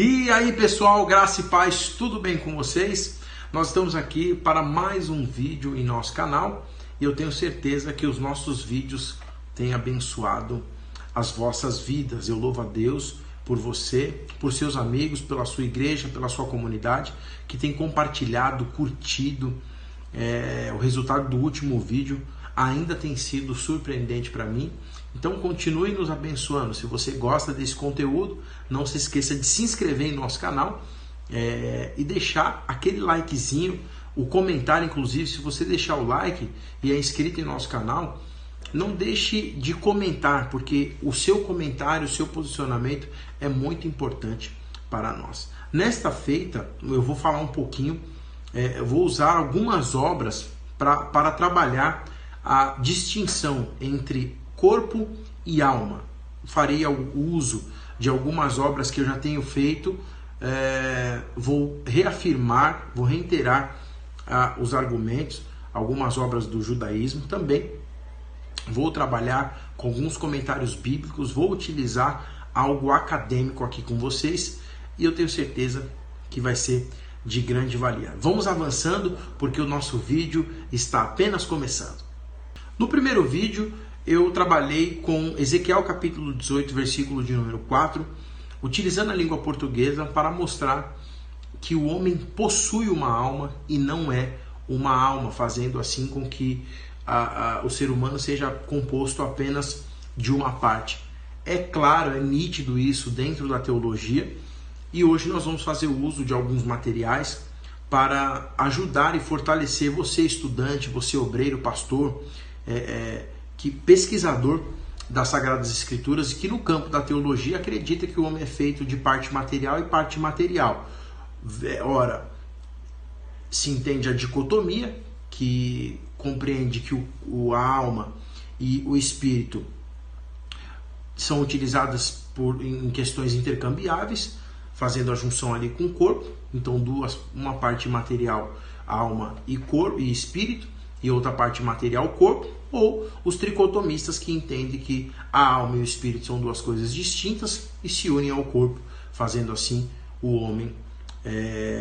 E aí pessoal, graça e paz, tudo bem com vocês? Nós estamos aqui para mais um vídeo em nosso canal e eu tenho certeza que os nossos vídeos têm abençoado as vossas vidas. Eu louvo a Deus por você, por seus amigos, pela sua igreja, pela sua comunidade que tem compartilhado, curtido. O resultado do último vídeo ainda tem sido surpreendente para mim. Então continue nos abençoando. Se você gosta desse conteúdo, não se esqueça de se inscrever em nosso canal e deixar aquele likezinho, o comentário. Inclusive, se você deixar o like e é inscrito em nosso canal, não deixe de comentar, porque o seu comentário, o seu posicionamento é muito importante para nós. Nesta feita, eu vou falar um pouquinho, eu vou usar algumas obras para trabalhar a distinção entre corpo e alma. Farei o uso de algumas obras que eu já tenho feito, vou reafirmar, vou reiterar os argumentos, algumas obras do judaísmo também. Vou trabalhar com alguns comentários bíblicos, vou utilizar algo acadêmico aqui com vocês e eu tenho certeza que vai ser de grande valia. Vamos avançando porque o nosso vídeo está apenas começando. No primeiro vídeo eu trabalhei com Ezequiel capítulo 18, versículo de número 4, utilizando a língua portuguesa para mostrar que o homem possui uma alma e não é uma alma, fazendo assim com que o ser humano seja composto apenas de uma parte. É claro, é nítido isso dentro da teologia, e hoje nós vamos fazer uso de alguns materiais para ajudar e fortalecer você, estudante, você, obreiro, pastor, que pesquisador das Sagradas Escrituras e que no campo da teologia acredita que o homem é feito de parte material e parte imaterial. Ora, se entende a dicotomia, que compreende que a alma e o espírito são utilizadas em questões intercambiáveis, fazendo a junção ali com o corpo. Então uma parte material, alma e corpo e espírito, e outra parte material, corpo, ou os tricotomistas que entendem que a alma e o espírito são duas coisas distintas e se unem ao corpo, fazendo assim o homem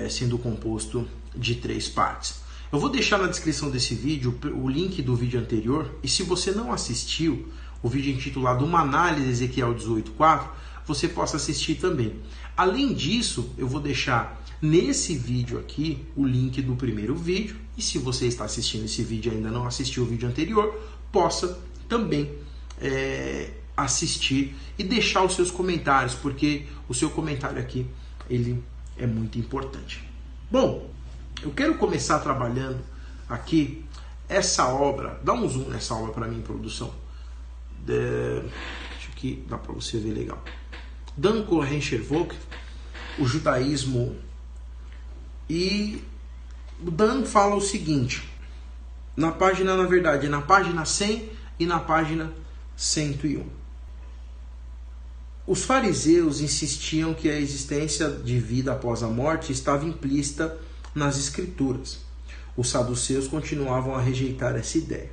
sendo composto de três partes. Eu vou deixar na descrição desse vídeo o link do vídeo anterior, e se você não assistiu o vídeo intitulado Uma Análise de Ezequiel 18:4, você possa assistir também. Além disso, eu vou deixar nesse vídeo aqui o link do primeiro vídeo, e se você está assistindo esse vídeo e ainda não assistiu o vídeo anterior, possa também assistir e deixar os seus comentários, porque o seu comentário aqui ele é muito importante. Bom, eu quero começar trabalhando aqui essa obra. Dá um zoom nessa obra para mim, produção. Acho que dá para você ver legal. Dan Koren-Chervok, o judaísmo. E o Dan fala o seguinte, na página 100 e na página 101. Os fariseus insistiam que a existência de vida após a morte estava implícita nas escrituras. Os saduceus continuavam a rejeitar essa ideia.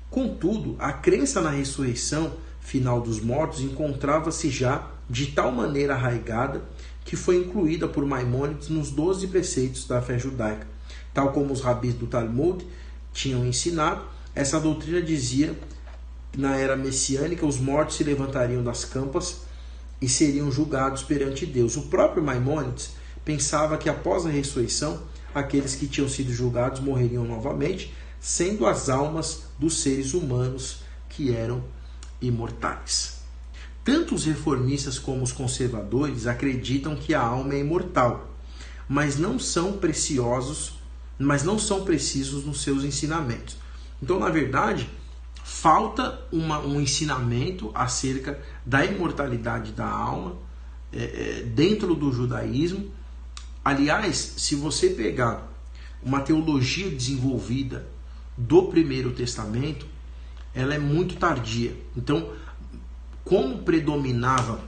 Contudo, a crença na ressurreição final dos mortos encontrava-se já de tal maneira arraigada que foi incluída por Maimônides nos 12 preceitos da fé judaica. Tal como os rabis do Talmud tinham ensinado, essa doutrina dizia que na era messiânica os mortos se levantariam das campas e seriam julgados perante Deus. O próprio Maimônides pensava que após a ressurreição, aqueles que tinham sido julgados morreriam novamente, sendo as almas dos seres humanos que eram imortais. Tanto os reformistas como os conservadores acreditam que a alma é imortal, mas não são precisos nos seus ensinamentos. Então, na verdade, falta um ensinamento acerca da imortalidade da alma dentro do judaísmo. Aliás, se você pegar uma teologia desenvolvida do Primeiro Testamento, ela é muito tardia. Então, como predominava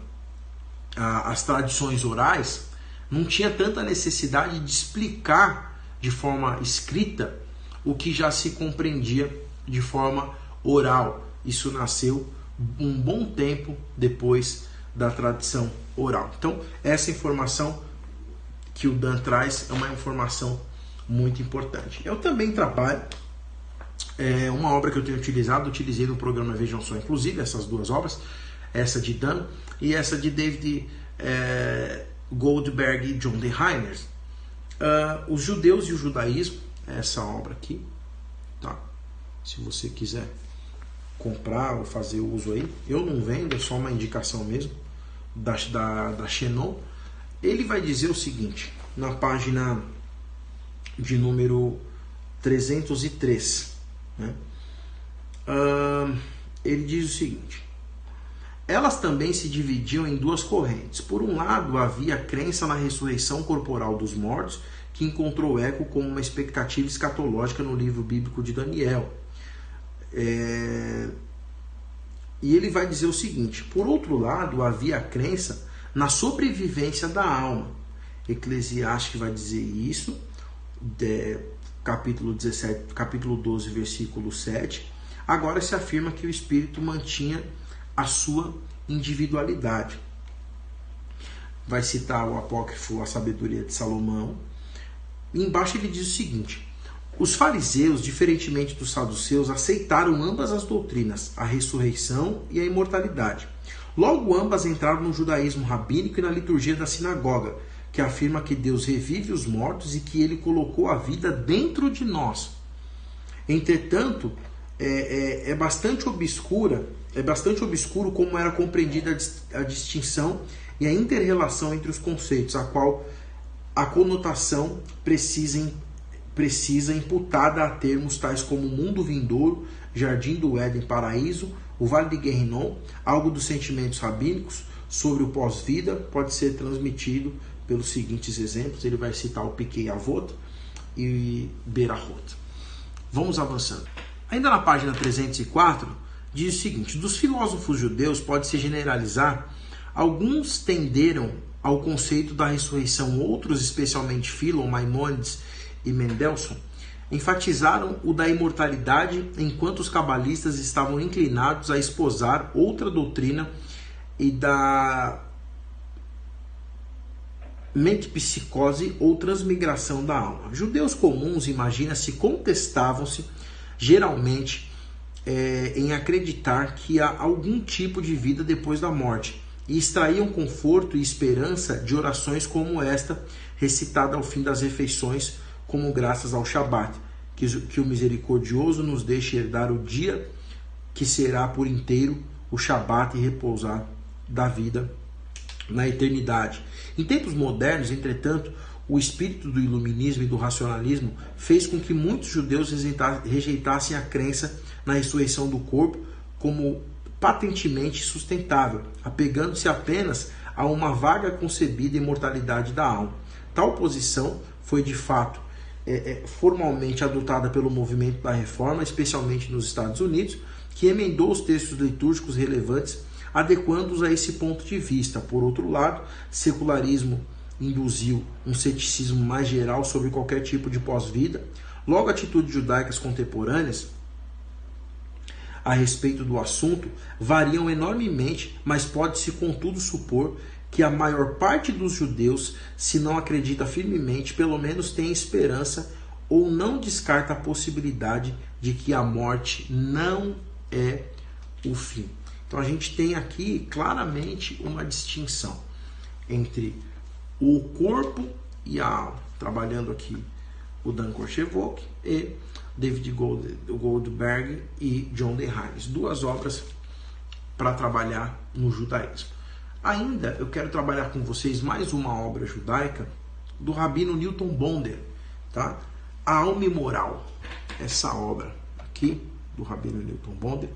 as tradições orais, não tinha tanta necessidade de explicar de forma escrita o que já se compreendia de forma oral. Isso nasceu um bom tempo depois da tradição oral. Então, essa informação que o Dan traz é uma informação muito importante. Eu também trabalho, uma obra que eu tenho utilizei no programa Vejam Só, inclusive, essas duas obras, essa de Dan e essa de David Goldberg e John D. Heiners. Os judeus e o judaísmo, essa obra aqui, tá? Se você quiser comprar ou fazer uso aí, eu não vendo, é só uma indicação mesmo, da Shenon. Ele vai dizer o seguinte, na página de número 303, né? Ele diz o seguinte: elas também se dividiam em duas correntes. Por um lado, havia a crença na ressurreição corporal dos mortos, que encontrou eco como uma expectativa escatológica no livro bíblico de Daniel. E ele vai dizer o seguinte: por outro lado, havia a crença na sobrevivência da alma. Eclesiastes vai dizer isso, capítulo 17, capítulo 12, versículo 7. Agora se afirma que o espírito mantinha a sua individualidade. Vai citar o apócrifo A Sabedoria de Salomão. E embaixo ele diz o seguinte: os fariseus, diferentemente dos saduceus, aceitaram ambas as doutrinas, a ressurreição e a imortalidade. Logo, ambas entraram no judaísmo rabínico e na liturgia da sinagoga, que afirma que Deus revive os mortos e que ele colocou a vida dentro de nós. Entretanto, é bastante obscuro como era compreendida a distinção e a inter-relação entre os conceitos, a qual a conotação precisa imputada a termos tais como mundo vindouro, jardim do Éden, paraíso, o vale de Guerrinom. Algo dos sentimentos rabínicos sobre o pós-vida pode ser transmitido pelos seguintes exemplos. Ele vai citar o Pirkei Avot e Berahot. Vamos avançando. Ainda na página 304, diz o seguinte: dos filósofos judeus pode-se generalizar, alguns tenderam ao conceito da ressurreição, outros, especialmente Philon, Maimônides e Mendelssohn, enfatizaram o da imortalidade, enquanto os cabalistas estavam inclinados a esposar outra doutrina e da metempsicose ou transmigração da alma. Judeus comuns, imagina-se, contestavam-se geralmente em acreditar que há algum tipo de vida depois da morte e extraíam conforto e esperança de orações como esta, recitada ao fim das refeições, como graças ao Shabat, que o misericordioso nos deixe herdar o dia que será por inteiro o Shabat e repousar da vida na eternidade. Em tempos modernos, entretanto, o espírito do iluminismo e do racionalismo fez com que muitos judeus rejeitassem a crença na ressurreição do corpo como patentemente sustentável, apegando-se apenas a uma vaga concebida imortalidade da alma. Tal posição foi de fato formalmente adotada pelo movimento da Reforma, especialmente nos Estados Unidos, que emendou os textos litúrgicos relevantes, adequando-os a esse ponto de vista. Por outro lado, secularismo induziu um ceticismo mais geral sobre qualquer tipo de pós-vida. Logo, atitudes judaicas contemporâneas a respeito do assunto variam enormemente, mas pode-se contudo supor que a maior parte dos judeus, se não acredita firmemente, pelo menos tem esperança ou não descarta a possibilidade de que a morte não é o fim. Então a gente tem aqui claramente uma distinção entre o corpo e a alma, trabalhando aqui o Dan Korchevok e David Goldberg e John D. Heiners, duas obras para trabalhar no judaísmo. Ainda eu quero trabalhar com vocês mais uma obra judaica do Rabino Newton Bonder, tá? A Alma e Moral. Essa obra aqui do Rabino Newton Bonder,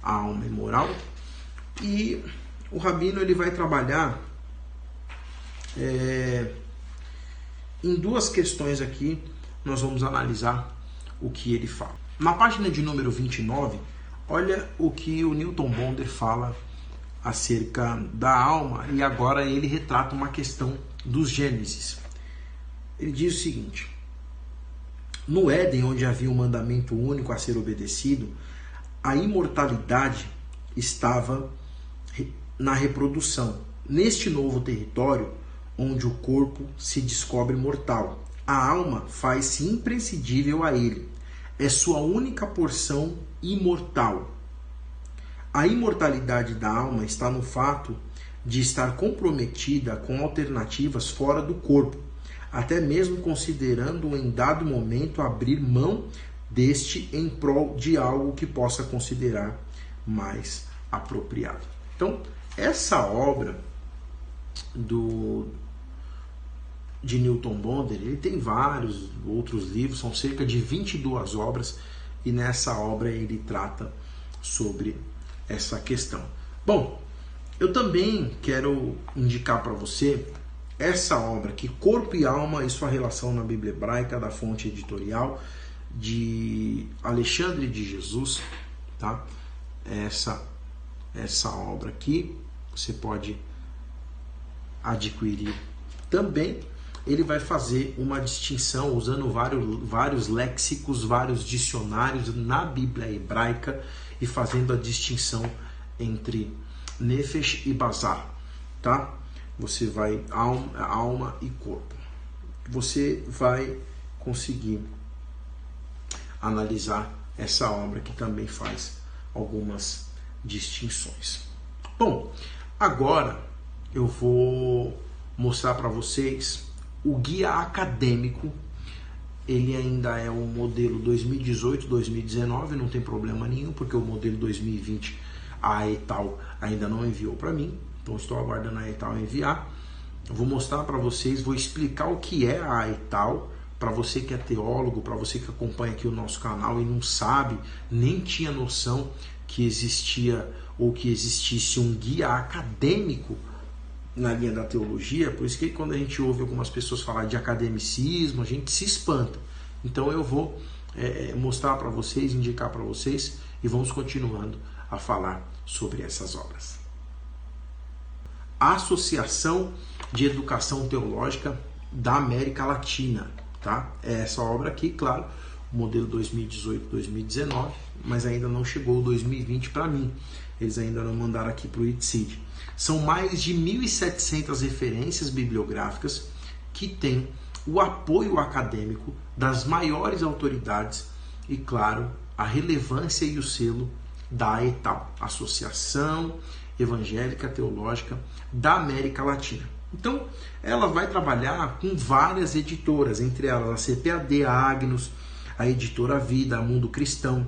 A Alma e Moral. E o Rabino ele vai trabalhar em duas questões aqui. Nós vamos analisar o que ele fala. Na página de número 29, olha o que o Newton Bonder fala acerca da alma, e agora ele retrata uma questão dos Gênesis. Ele diz o seguinte: no Éden, onde havia um mandamento único a ser obedecido, a imortalidade estava na reprodução, neste novo território, onde o corpo se descobre mortal, a alma faz-se imprescindível a ele. É sua única porção imortal. A imortalidade da alma está no fato de estar comprometida com alternativas fora do corpo, até mesmo considerando em dado momento abrir mão deste em prol de algo que possa considerar mais apropriado. Então, essa obra de Newton Bonder, ele tem vários outros livros, são cerca de 22 obras, e nessa obra ele trata sobre essa questão. Bom, eu também quero indicar para você essa obra aqui, Corpo e Alma e sua relação na Bíblia Hebraica, da Fonte Editorial, de Alexandre de Jesus, tá? Essa obra aqui você pode adquirir também. Ele vai fazer uma distinção usando vários léxicos, vários dicionários na Bíblia Hebraica e fazendo a distinção entre Nefesh e Bazar, tá? Você vai alma e corpo. Você vai conseguir analisar essa obra que também faz algumas distinções. Bom, agora eu vou mostrar para vocês o guia acadêmico. Ele ainda é um modelo 2018-2019, não tem problema nenhum, porque o modelo 2020 a ETAL ainda não enviou para mim, então estou aguardando a ETAL enviar. Eu vou mostrar para vocês, vou explicar o que é a ETAL, para você que é teólogo, para você que acompanha aqui o nosso canal e não sabe, nem tinha noção que existia ou que existisse um guia acadêmico na linha da teologia. Por isso que quando a gente ouve algumas pessoas falar de academicismo, a gente se espanta. Então eu vou mostrar para vocês, indicar para vocês, e vamos continuando a falar sobre essas obras. A Associação de Educação Teológica da América Latina, tá? É essa obra aqui, claro, o modelo 2018-2019, mas ainda não chegou o 2020 para mim. Eles ainda não mandaram aqui para o ITSID. São mais de 1.700 referências bibliográficas que têm o apoio acadêmico das maiores autoridades e, claro, a relevância e o selo da ETAL, Associação Evangélica Teológica da América Latina. Então, ela vai trabalhar com várias editoras, entre elas a CPAD, a Agnus, a Editora Vida, a Mundo Cristão,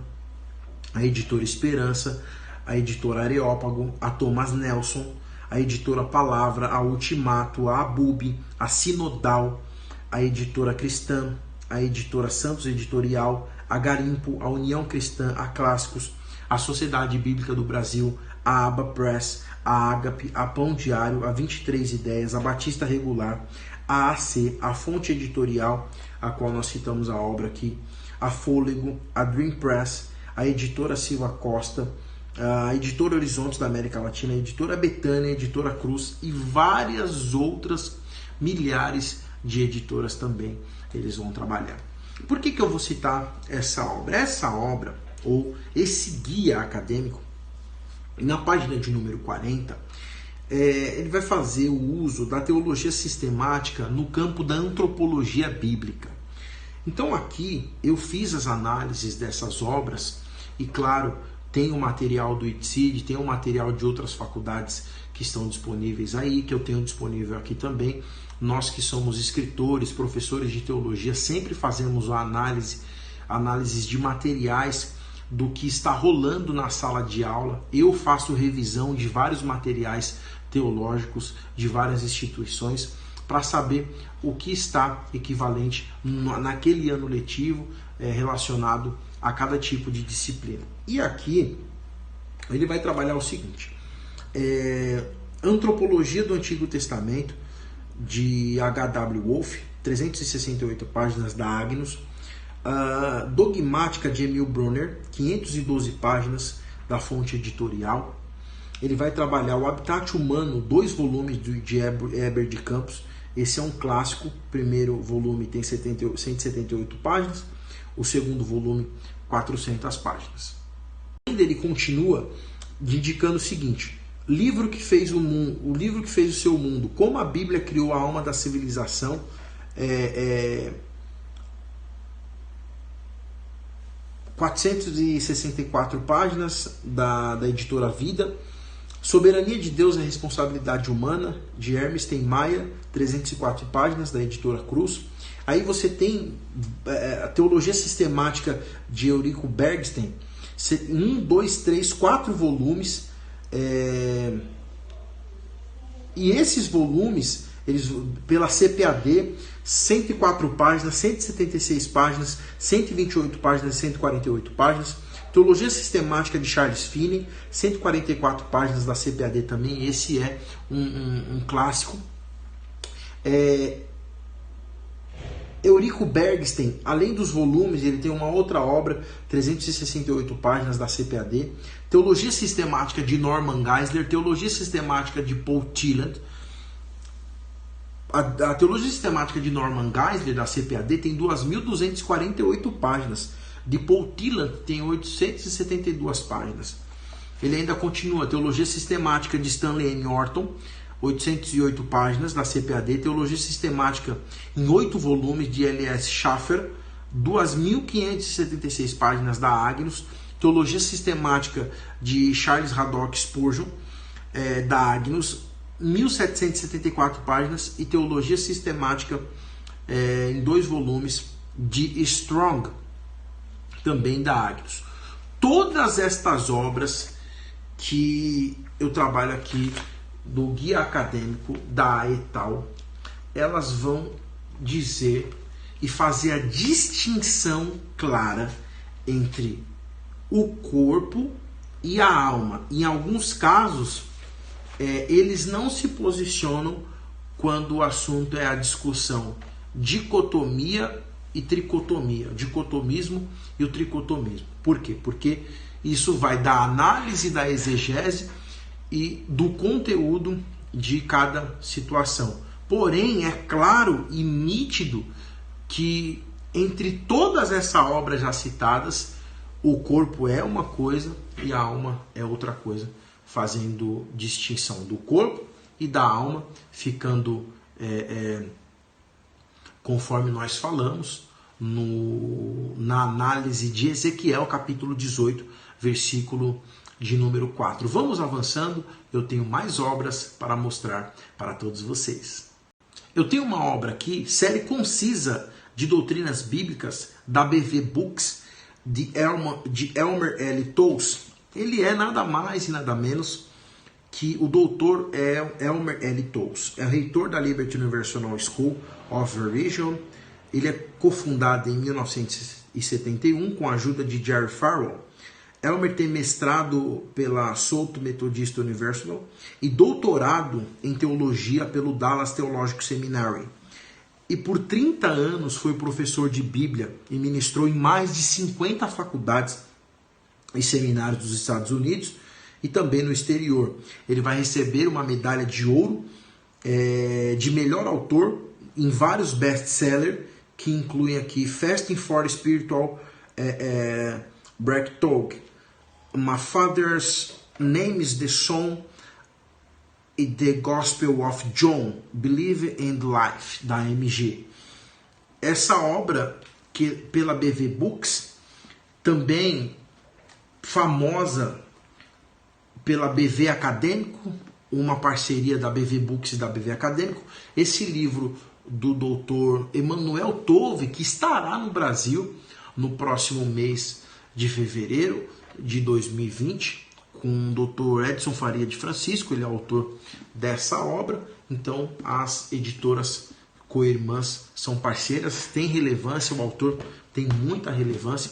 a Editora Esperança, a Editora Areópago, a Thomas Nelson, a Editora Palavra, a Ultimato, a Abub, a Sinodal, a Editora Cristã, a Editora Santos Editorial, a Garimpo, a União Cristã, a Clássicos, a Sociedade Bíblica do Brasil, a Aba Press, a Ágape, a Pão Diário, a 23 Ideias, a Batista Regular, a AC, a Fonte Editorial, a qual nós citamos a obra aqui, a Fôlego, a Dream Press, a Editora Silva Costa, a Editora Horizontes da América Latina, a Editora Betânia, a Editora Cruz e várias outras milhares de editoras também eles vão trabalhar. Por que eu vou citar essa obra? Essa obra, ou esse guia acadêmico, na página de número 40, ele vai fazer o uso da teologia sistemática no campo da antropologia bíblica. Então aqui eu fiz as análises dessas obras e, claro, tem o material do ITSID, tem o material de outras faculdades que estão disponíveis aí, que eu tenho disponível aqui também. Nós que somos escritores, professores de teologia, sempre fazemos análises de materiais do que está rolando na sala de aula. Eu faço revisão de vários materiais teológicos de várias instituições para saber o que está equivalente naquele ano letivo relacionado a cada tipo de disciplina. E aqui ele vai trabalhar o seguinte: Antropologia do Antigo Testamento, de H.W. Wolff, 368 páginas, da Agnus. Dogmática de Emil Brunner, 512 páginas, da Fonte Editorial. Ele vai trabalhar o Habitat Humano, 2 volumes de Heber de Campos. Esse é um clássico. O primeiro volume tem 178 páginas, o segundo volume 400 páginas. Ele continua indicando o seguinte: livro que fez o mundo, o livro que fez o seu mundo, como a Bíblia criou a alma da civilização, 464 páginas da editora Vida. Soberania de Deus e a Responsabilidade Humana, de Hermes Maia, 304 páginas, da editora Cruz. Aí você tem a Teologia Sistemática de Eurico Bergsten, 1, 2, 3, 4 volumes. E esses volumes, eles pela CPAD, 104 páginas, 176 páginas, 128 páginas e 148 páginas. Teologia Sistemática de Charles Finney, 144 páginas, da CPAD também. Esse é um clássico. Eurico Bergsten, além dos volumes, ele tem uma outra obra, 368 páginas, da CPAD. Teologia Sistemática de Norman Geisler, Teologia Sistemática de Paul Tillich. A Teologia Sistemática de Norman Geisler, da CPAD, tem 2.248 páginas. De Paul Tillich tem 872 páginas. Ele ainda continua. Teologia Sistemática de Stanley M. Orton, 808 páginas, da CPAD. Teologia Sistemática em 8 volumes, de L.S. Schaffer, 2.576 páginas, da Agnus. Teologia Sistemática de Charles Haddock Spurgeon, da Agnus, 1.774 páginas. E Teologia Sistemática em 2 volumes, de Strong, também da Agnus. Todas estas obras que eu trabalho aqui do Guia Acadêmico da AETAL, elas vão dizer e fazer a distinção clara entre o corpo e a alma. Em alguns casos, eles não se posicionam quando o assunto é a discussão dicotomia e tricotomia, o dicotomismo e o tricotomismo. Por quê? Porque isso vai da análise da exegese e do conteúdo de cada situação. Porém, é claro e nítido que entre todas essas obras já citadas, o corpo é uma coisa e a alma é outra coisa, fazendo distinção do corpo e da alma, ficando conforme nós falamos na análise de Ezequiel, capítulo 18, versículo de número 4. Vamos avançando, eu tenho mais obras para mostrar para todos vocês. Eu tenho uma obra aqui, série concisa de doutrinas bíblicas, da BV Books, de Elmer L. Toles. Ele é nada mais e nada menos que o doutor Elmer L. Toles. É reitor da Liberty University School of Religion. Ele é cofundado em 1971 com a ajuda de Jerry Farwell. Elmer tem mestrado pela Southern Methodist University e doutorado em teologia pelo Dallas Theological Seminary. E por 30 anos foi professor de Bíblia e ministrou em mais de 50 faculdades e seminários dos Estados Unidos e também no exterior. Ele vai receber uma medalha de ouro de melhor autor em vários best-sellers, que incluem aqui Fasting for Spiritual Breakthrough, My Father's Name is the Song e The Gospel of John, Believe and Life, da MG. Essa obra, que pela BV Books, também famosa pela BV Acadêmico, uma parceria da BV Books e da BV Acadêmico, esse livro do Dr. Emanuel Tove, que estará no Brasil no próximo mês de fevereiro de 2020, com o Dr. Edson Faria de Francisco, ele é autor dessa obra. Então as editoras co-irmãs são parceiras, tem relevância, o autor tem muita relevância.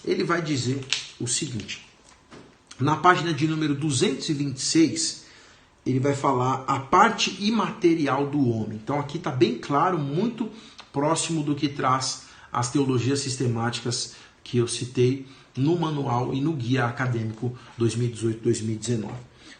Ele vai dizer o seguinte, na página de número 226, ele vai falar a parte imaterial do homem. Então aqui está bem claro, muito próximo do que traz as teologias sistemáticas que eu citei no manual e no guia acadêmico 2018-2019.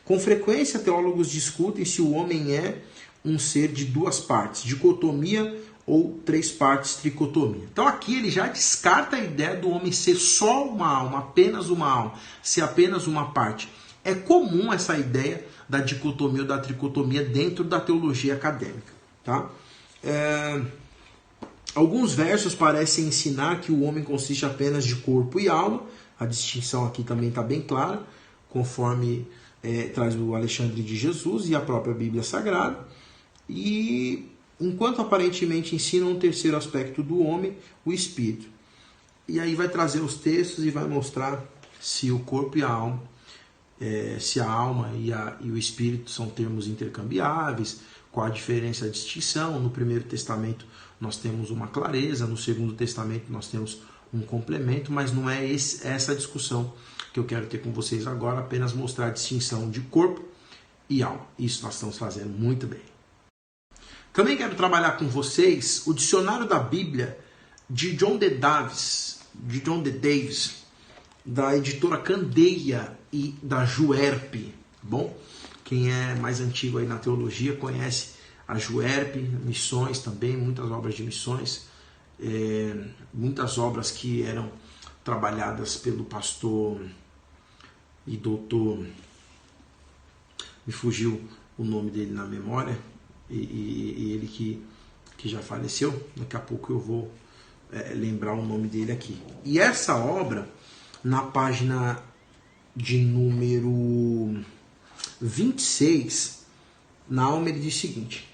Com frequência, teólogos discutem se o homem é um ser de duas partes, dicotomia ou três partes, tricotomia. Então aqui ele já descarta a ideia do homem ser só uma alma, apenas uma alma, ser apenas uma parte. É comum essa ideia da dicotomia ou da tricotomia dentro da teologia acadêmica. Tá? Alguns versos parecem ensinar que o homem consiste apenas de corpo e alma. A distinção aqui também está bem clara, conforme traz o Alexandre de Jesus e a própria Bíblia Sagrada. E enquanto aparentemente ensinam um terceiro aspecto do homem, o espírito. E aí vai trazer os textos e vai mostrar se o corpo e a alma, se a alma e o espírito são termos intercambiáveis, qual a diferença, a distinção. No Primeiro Testamento nós temos uma clareza, no Segundo Testamento nós temos um complemento, mas não é essa discussão que eu quero ter com vocês agora, apenas mostrar a distinção de corpo e alma. Isso nós estamos fazendo muito bem. Também quero trabalhar com vocês o dicionário da Bíblia de John D. Davis, da editora Candeia e da Juerp. Bom, quem é mais antigo aí na teologia conhece a Juerp, missões também, muitas obras de missões, muitas obras que eram trabalhadas pelo pastor e doutor, me fugiu o nome dele na memória, e ele que já faleceu, daqui a pouco eu vou lembrar o nome dele aqui. E essa obra, na página de número 26, na alma ele diz o seguinte: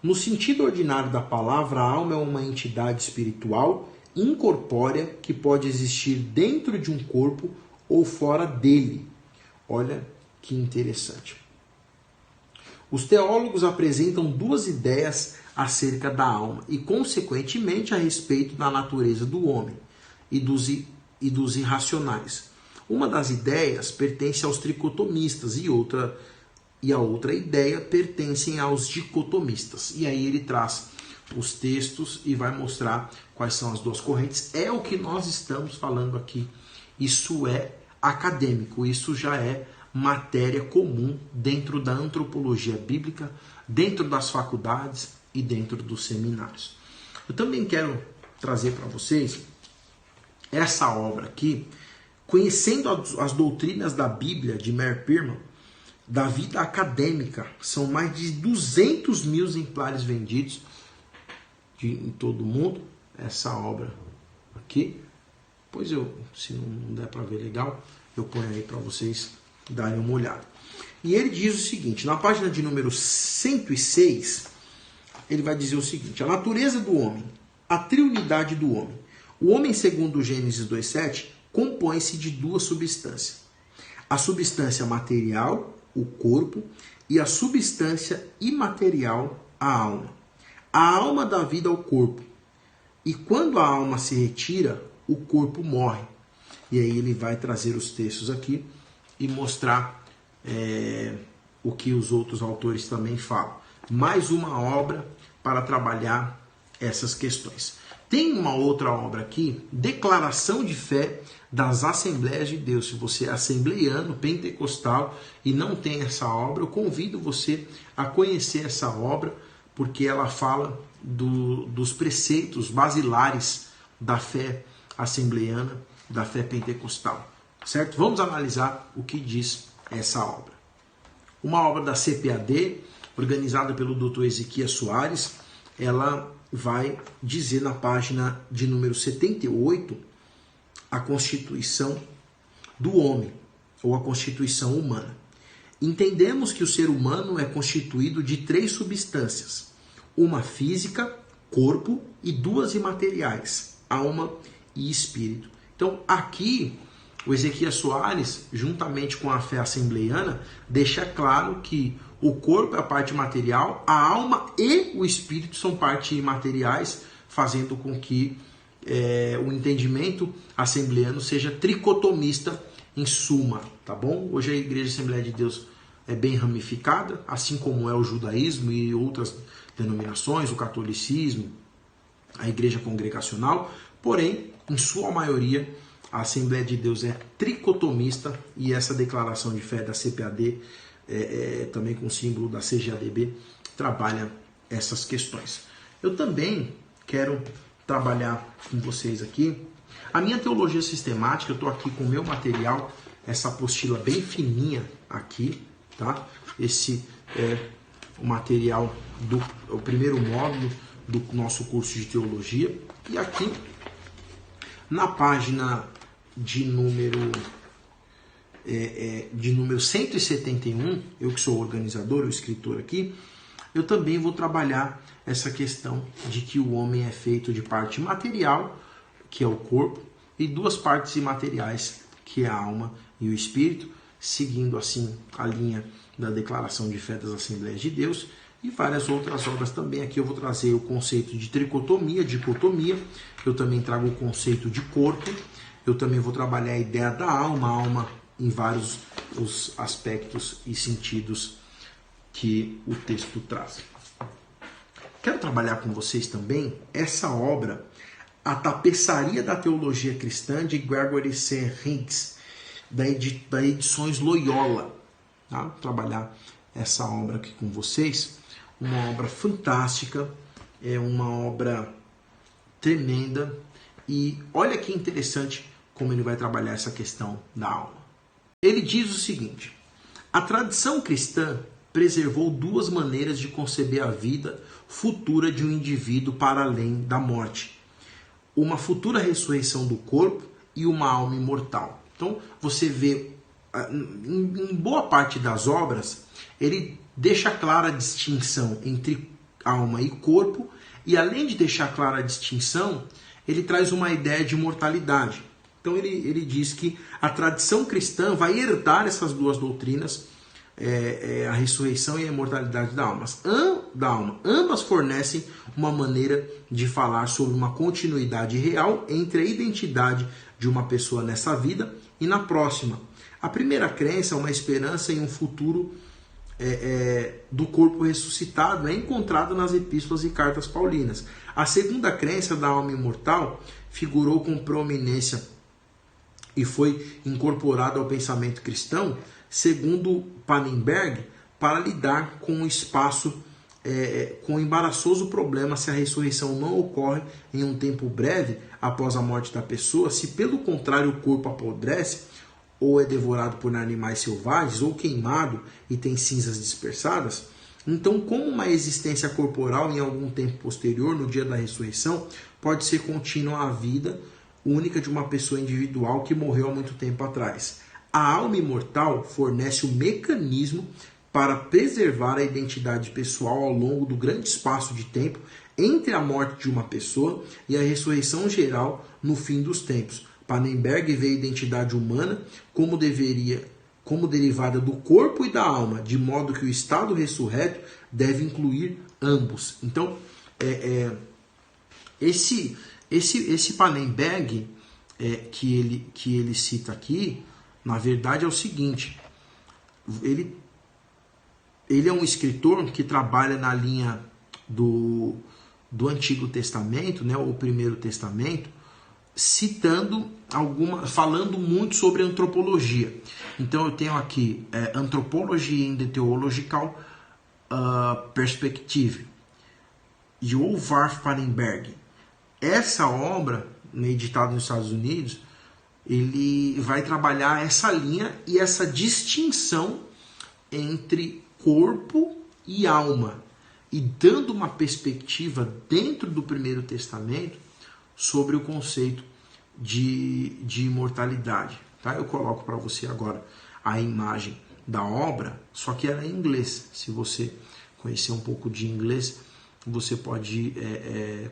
no sentido ordinário da palavra, a alma é uma entidade espiritual incorpórea que pode existir dentro de um corpo ou fora dele. Olha que interessante. Os teólogos apresentam duas ideias acerca da alma e, consequentemente, a respeito da natureza do homem e dos irracionais. Uma das ideias pertence aos tricotomistas e a outra ideia pertence aos dicotomistas. E aí ele traz os textos e vai mostrar quais são as duas correntes. É o que nós estamos falando aqui. Isso é acadêmico, isso já é matéria comum dentro da antropologia bíblica, dentro das faculdades e dentro dos seminários. Eu também quero trazer para vocês essa obra aqui, Conhecendo as Doutrinas da Bíblia, de Meir Pirman, da vida acadêmica. São mais de 200 mil exemplares vendidos em todo o mundo, essa obra aqui. Pois se não der para ver legal, eu ponho aí para vocês darem uma olhada. E ele diz o seguinte, na página de número 106, ele vai dizer o seguinte: a natureza do homem, a triunidade do homem. O homem, segundo Gênesis 2:7, compõe-se de duas substâncias. A substância material, o corpo, e a substância imaterial, a alma. A alma dá vida ao corpo. E quando a alma se retira, o corpo morre. E aí ele vai trazer os textos aqui e mostrar o que os outros autores também falam. Mais uma obra para trabalhar essas questões. Tem uma outra obra aqui, Declaração de Fé das Assembleias de Deus. Se você é assembleiano, pentecostal e não tem essa obra, eu convido você a conhecer essa obra, porque ela fala dos preceitos basilares da fé assembleiana, da fé pentecostal. Certo? Vamos analisar o que diz essa obra. Uma obra da CPAD, organizada pelo Dr. Ezequias Soares, ela vai dizer na página de número 78 a constituição do homem, ou a constituição humana. Entendemos que o ser humano é constituído de 3 substâncias: uma física, corpo, e 2 imateriais, alma e espírito. Então aqui o Ezequias Soares, juntamente com a fé assembleiana, deixa claro que o corpo é a parte material, a alma e o espírito são parte imateriais, fazendo com que o entendimento assembleiano seja tricotomista em suma, tá bom? Hoje a Igreja Assembleia de Deus é bem ramificada, assim como é o judaísmo e outras denominações, o catolicismo, a Igreja Congregacional, porém, em sua maioria, a Assembleia de Deus é tricotomista, e essa declaração de fé da CPAD, também com o símbolo da CGADB, trabalha essas questões. Eu também quero trabalhar com vocês aqui a minha teologia sistemática. Eu estou aqui com o meu material, essa apostila bem fininha aqui, tá? Esse é o material o primeiro módulo do nosso curso de teologia. E aqui, na página de número 171, eu que sou o organizador, o escritor aqui, eu também vou trabalhar essa questão de que o homem é feito de parte material, que é o corpo, e duas partes imateriais, que é a alma e o espírito, seguindo assim a linha da Declaração de Fé das Assembleias de Deus e várias outras obras também. Aqui eu vou trazer o conceito de tricotomia, dicotomia, eu também trago o conceito de corpo, eu também vou trabalhar a ideia da alma em vários os aspectos e sentidos que o texto traz. Quero trabalhar com vocês também essa obra, A Tapeçaria da Teologia Cristã, de Gregory C. Hicks, da Edições Loyola. Tá? Vou trabalhar essa obra aqui com vocês, uma obra fantástica, é uma obra tremenda, e olha que interessante como ele vai trabalhar essa questão da alma. Ele diz o seguinte: a tradição cristã preservou duas maneiras de conceber a vida futura de um indivíduo para além da morte. Uma futura ressurreição do corpo e uma alma imortal. Então, você vê, em boa parte das obras, ele deixa clara a distinção entre alma e corpo, e além de deixar clara a distinção, ele traz uma ideia de imortalidade. Então, ele diz que a tradição cristã vai herdar essas duas doutrinas, a ressurreição e a imortalidade da alma. Ambas fornecem uma maneira de falar sobre uma continuidade real entre a identidade de uma pessoa nessa vida e na próxima. A primeira crença é uma esperança em um futuro do corpo ressuscitado, é encontrado nas epístolas e cartas paulinas. A segunda crença da alma imortal figurou com proeminência e foi incorporada ao pensamento cristão, segundo Pannenberg, para lidar com o espaço, com o embaraçoso problema se a ressurreição não ocorre em um tempo breve após a morte da pessoa, se pelo contrário o corpo apodrece, ou é devorado por animais selvagens, ou queimado e tem cinzas dispersadas. Então, como uma existência corporal em algum tempo posterior, no dia da ressurreição, pode ser contínua à vida única de uma pessoa individual que morreu há muito tempo atrás. A alma imortal fornece o mecanismo para preservar a identidade pessoal ao longo do grande espaço de tempo entre a morte de uma pessoa e a ressurreição geral no fim dos tempos. Pannenberg vê a identidade humana como derivada do corpo e da alma, de modo que o estado ressurreto deve incluir ambos. Então, esse Pannenberg que ele cita aqui, na verdade é o seguinte: ele é um escritor que trabalha na linha do Antigo Testamento, né, ou Primeiro Testamento, falando muito sobre antropologia. Então eu tenho aqui Anthropology in the Theological Perspective, de Ulvar Pannenberg. Essa obra, editada nos Estados Unidos, ele vai trabalhar essa linha e essa distinção entre corpo e alma, e dando uma perspectiva dentro do Primeiro Testamento sobre o conceito de imortalidade. Tá? Eu coloco para você agora a imagem da obra, só que ela é em inglês. Se você conhecer um pouco de inglês, você pode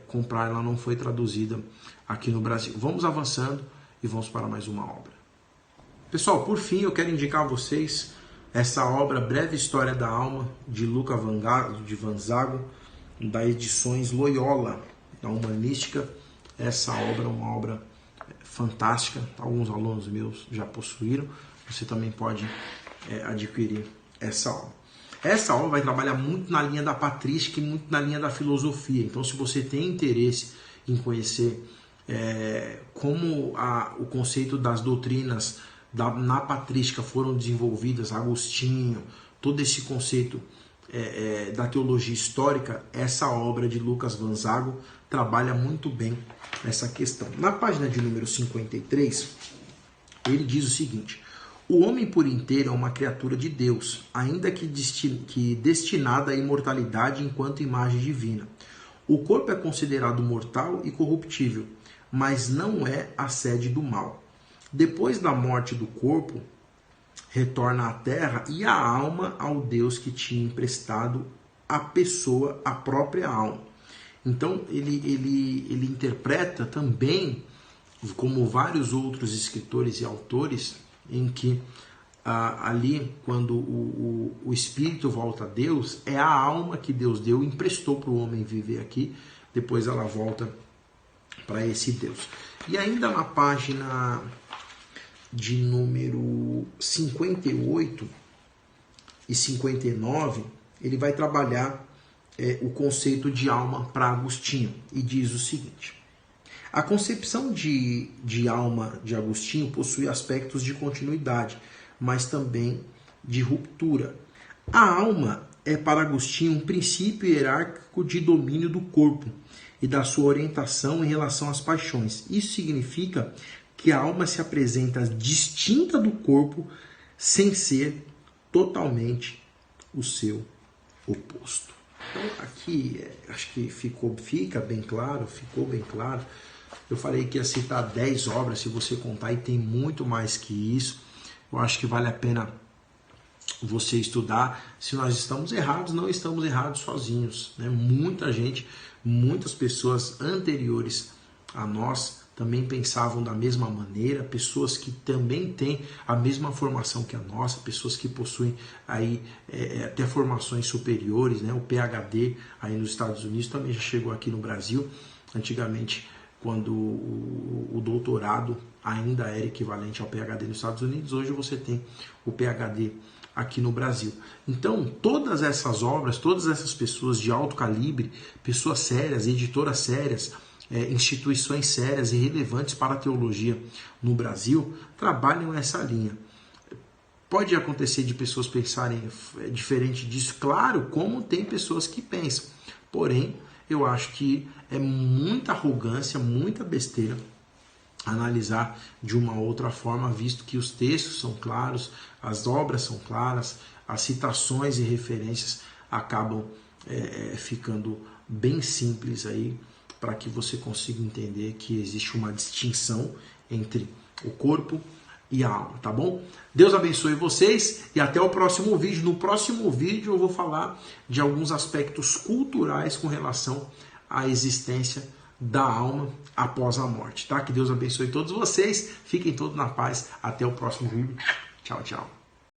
comprar, ela não foi traduzida aqui no Brasil. Vamos avançando e vamos para mais uma obra. Pessoal, por fim, eu quero indicar a vocês essa obra, Breve História da Alma, de Luca de Vanzago, da Edições Loyola, da Humanística. Essa obra é uma obra fantástica, alguns alunos meus já possuíram, você também pode adquirir essa obra. Essa obra vai trabalhar muito na linha da patrística e muito na linha da filosofia. Então, se você tem interesse em conhecer como o conceito das doutrinas na patrística foram desenvolvidas, Agostinho, todo esse conceito da teologia histórica, essa obra de Lucas Vanzago trabalha muito bem essa questão. Na página de número 53, ele diz o seguinte: O homem por inteiro é uma criatura de Deus, ainda que destinada à imortalidade enquanto imagem divina. O corpo é considerado mortal e corruptível, mas não é a sede do mal. Depois da morte do corpo, retorna à terra e a alma ao Deus que tinha emprestado a pessoa, a própria alma. Então ele interpreta também, como vários outros escritores e autores, em que ali, quando o espírito volta a Deus, é a alma que Deus deu, emprestou para o homem viver aqui, depois ela volta para esse Deus. E ainda na página de número 58 e 59, ele vai trabalhar o conceito de alma para Agostinho, e diz o seguinte: a concepção de alma de Agostinho possui aspectos de continuidade, mas também de ruptura. A alma é para Agostinho um princípio hierárquico de domínio do corpo e da sua orientação em relação às paixões. Isso significa que a alma se apresenta distinta do corpo sem ser totalmente o seu oposto. Então aqui acho que ficou bem claro. Eu falei que ia citar 10 obras, se você contar, e tem muito mais que isso. Eu acho que vale a pena você estudar. Se nós estamos errados, não estamos errados sozinhos, né? Muita gente, muitas pessoas anteriores a nós também pensavam da mesma maneira, pessoas que também têm a mesma formação que a nossa, pessoas que possuem aí até formações superiores, né? O PhD aí nos Estados Unidos também já chegou aqui no Brasil. Antigamente, quando o doutorado ainda era equivalente ao PhD nos Estados Unidos, hoje você tem o PhD aqui no Brasil. Então, todas essas obras, todas essas pessoas de alto calibre, pessoas sérias, editoras sérias, instituições sérias e relevantes para a teologia no Brasil, trabalham essa linha. Pode acontecer de pessoas pensarem diferente disso, claro, como tem pessoas que pensam. Porém, eu acho que é muita arrogância, muita besteira analisar de uma outra forma, visto que os textos são claros, as obras são claras, as citações e referências acabam ficando bem simples aí, para que você consiga entender que existe uma distinção entre o corpo e a alma, tá bom? Deus abençoe vocês e até o próximo vídeo. No próximo vídeo eu vou falar de alguns aspectos culturais com relação à existência da alma após a morte, tá? Que Deus abençoe todos vocês, fiquem todos na paz, até o próximo vídeo. Tchau, tchau.